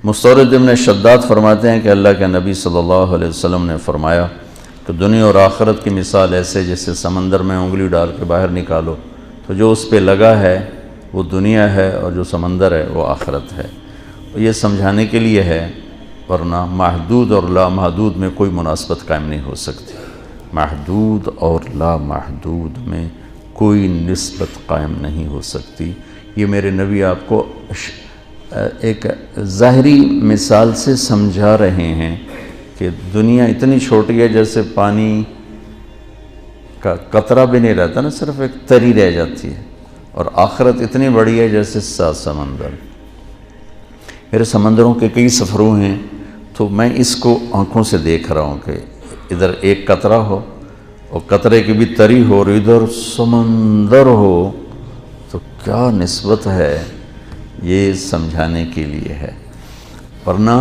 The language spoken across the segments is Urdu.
مستورد ابن شداد فرماتے ہیں کہ اللہ کے نبی صلی اللہ علیہ وسلم نے فرمایا کہ دنیا اور آخرت کی مثال ایسے جیسے سمندر میں انگلی ڈال کے باہر نکالو تو جو اس پہ لگا ہے وہ دنیا ہے اور جو سمندر ہے وہ آخرت ہے. یہ سمجھانے کے لیے ہے، ورنہ محدود اور لامحدود میں کوئی مناسبت قائم نہیں ہو سکتی. محدود اور لامحدود میں کوئی نسبت قائم نہیں ہو سکتی. یہ میرے نبی آپ کو ایک ظاہری مثال سے سمجھا رہے ہیں کہ دنیا اتنی چھوٹی ہے جیسے پانی کا قطرہ بھی نہیں رہتا نا، صرف ایک تری رہ جاتی ہے، اور آخرت اتنی بڑی ہے جیسے 7 سمندر. میرے سمندروں کے کئی سفروں ہیں تو میں اس کو آنکھوں سے دیکھ رہا ہوں کہ ادھر ایک قطرہ ہو اور قطرے کی بھی تری ہو اور ادھر سمندر ہو تو کیا نسبت ہے، یہ سمجھانے کے لیے ہے. ورنہ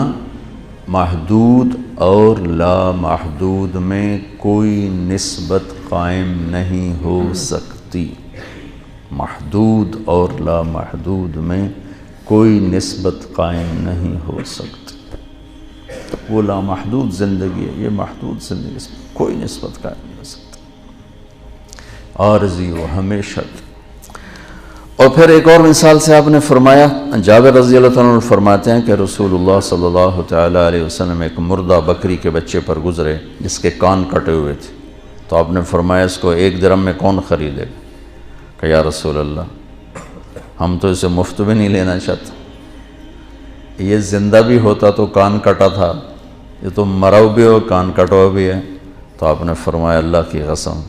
محدود اور لامحدود میں کوئی نسبت قائم نہیں ہو سکتی. محدود اور لامحدود میں کوئی نسبت قائم نہیں ہو سکتی. وہ لامحدود زندگی ہے، یہ محدود زندگی، اس میں کوئی نسبت قائم نہیں ہو سکتی، عارضی و ہمیشہ. اور پھر ایک اور مثال سے آپ نے فرمایا، جابر رضی اللہ عنہ فرماتے ہیں کہ رسول اللہ صلی اللہ تعالیٰ علیہ وسلم ایک مردہ بکری کے بچے پر گزرے جس کے کان کٹے ہوئے تھے، تو آپ نے فرمایا اس کو 1 درہم میں کون خریدے گا؟ کہ یا رسول اللہ ہم تو اسے مفت بھی نہیں لینا چاہتے، یہ زندہ بھی ہوتا تو کان کٹا تھا، یہ تو مرا بھی ہو کان کٹا بھی ہے. تو آپ نے فرمایا اللہ کی قسم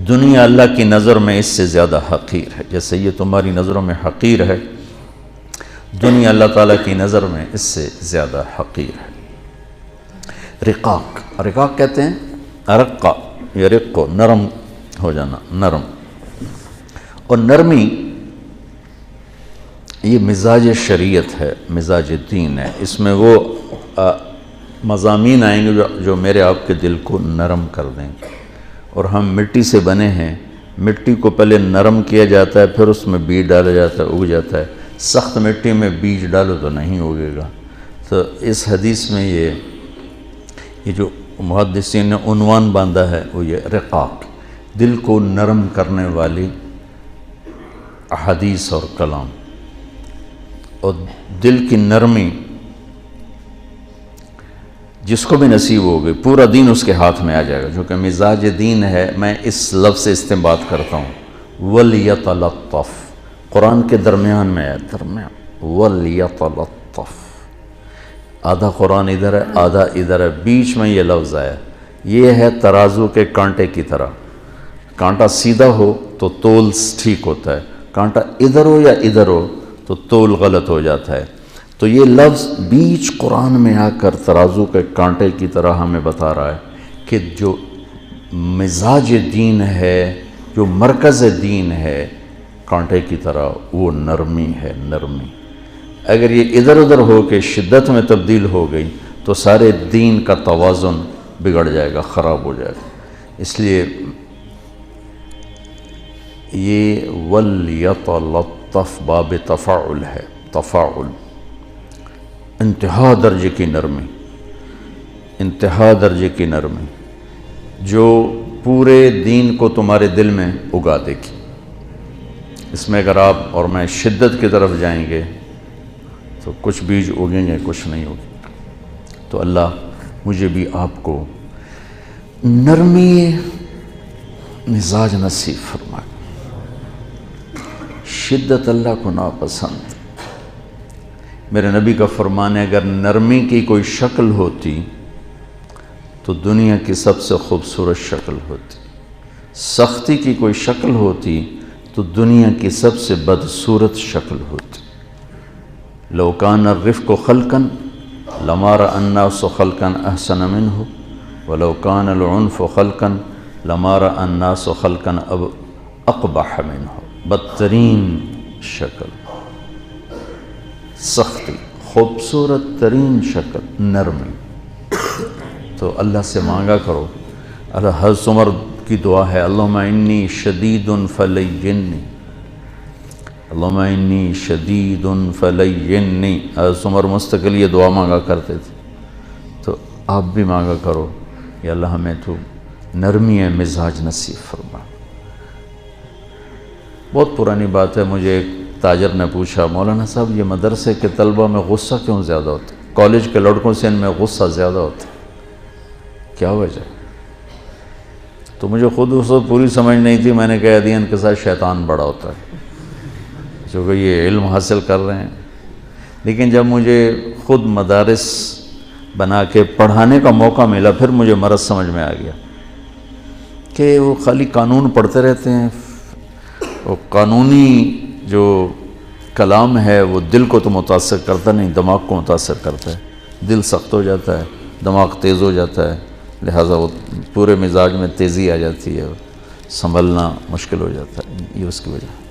دنیا اللہ کی نظر میں اس سے زیادہ حقیر ہے. جیسے یہ تمہاری نظروں میں حقیر ہے، دنیا اللہ تعالیٰ کی نظر میں اس سے زیادہ حقیر ہے. رقاق، رقاق کہتے ہیں ارقا، یہ رقو نرم ہو جانا، نرم. اور نرمی یہ مزاج شریعت ہے، مزاج دین ہے. اس میں وہ مضامین آئیں گے جو میرے آپ کے دل کو نرم کر دیں گے. اور ہم مٹی سے بنے ہیں، مٹی کو پہلے نرم کیا جاتا ہے، پھر اس میں بیج ڈالا جاتا ہے، اگ جاتا ہے. سخت مٹی میں بیج ڈالو تو نہیں اگے گا. تو اس حدیث میں یہ جو محدثین نے عنوان باندھا ہے وہ یہ رقاق، دل کو نرم کرنے والی احادیث اور کلام. اور دل کی نرمی جس کو بھی نصیب ہو گئی پورا دین اس کے ہاتھ میں آ جائے گا، جو کہ مزاج دین ہے. میں اس لفظ سے استنباط کرتا ہوں وَلْيَتَلَطَّفْ، قرآن کے درمیان میں ہے، درمیان وَلْيَتَلَطَّفْ. آدھا قرآن ادھر ہے آدھا ادھر ہے، بیچ میں یہ لفظ آیا. یہ ہے ترازو کے کانٹے کی طرح، کانٹا سیدھا ہو تو تول ٹھیک ہوتا ہے، کانٹا ادھر ہو یا ادھر ہو تو تول غلط ہو جاتا ہے. تو یہ لفظ بیچ قرآن میں آ کر ترازو کے کانٹے کی طرح ہمیں بتا رہا ہے کہ جو مزاج دین ہے، جو مرکز دین ہے، کانٹے کی طرح وہ نرمی ہے، نرمی. اگر یہ ادھر ادھر ہو کے شدت میں تبدیل ہو گئی تو سارے دین کا توازن بگڑ جائے گا، خراب ہو جائے گا. اس لیے یہ وَلْيَتَلَطَّفْ باب تفاعل ہے، تفاعل، انتہا درجے کی نرمی، انتہا درجے کی نرمی جو پورے دین کو تمہارے دل میں اگا دے گی. اس میں اگر آپ اور میں شدت کی طرف جائیں گے تو کچھ بیج اگیں گے، کچھ نہیں ہوگی. تو اللہ مجھے بھی آپ کو نرمی مزاج نصیب فرمائے. شدت اللہ کو ناپسند. میرے نبی کا فرمان ہے اگر نرمی کی کوئی شکل ہوتی تو دنیا کی سب سے خوبصورت شکل ہوتی، سختی کی کوئی شکل ہوتی تو دنیا کی سب سے بدصورت شکل ہوتی. لو کان الرفق خلقا لما رأى الناس خلقا احسن منه ولو کان العنف خلقا لما رأى الناس خلقا اقبح منه. بدترین شکل، سختی، خوبصورت ترین شکل نرمی. تو اللہ سے مانگا کرو. اللہ حضرت عمر کی دعا ہے اللہم انی شدید فلینی، اللہم انی شدید فلینی، حضرت عمر مستقل یہ دعا مانگا کرتے تھے، تو آپ بھی مانگا کرو یا اللہ ہمیں تو نرمی مزاج نصیب فرما۔ بہت پرانی بات ہے، مجھے ایک تاجر نے پوچھا مولانا صاحب یہ مدرسے کے طلبہ میں غصہ کیوں زیادہ ہوتا ہے، کالج کے لڑکوں سے ان میں غصہ زیادہ ہوتا ہے، کیا وجہ؟ تو مجھے خود اس وقت پوری سمجھ نہیں تھی، میں نے کہا دیا ان کے ساتھ شیطان بڑا ہوتا ہے چونکہ یہ علم حاصل کر رہے ہیں۔ لیکن جب مجھے خود مدارس بنا کے پڑھانے کا موقع ملا، پھر مجھے مرض سمجھ میں آ گیا کہ وہ خالی قانون پڑھتے رہتے ہیں، وہ قانونی جو کلام ہے وہ دل کو تو متاثر کرتا نہیں، دماغ کو متاثر کرتا ہے، دل سخت ہو جاتا ہے، دماغ تیز ہو جاتا ہے، لہٰذا وہ پورے مزاج میں تیزی آ جاتی ہے، سنبھلنا مشکل ہو جاتا ہے، یہ اس کی وجہ ہے۔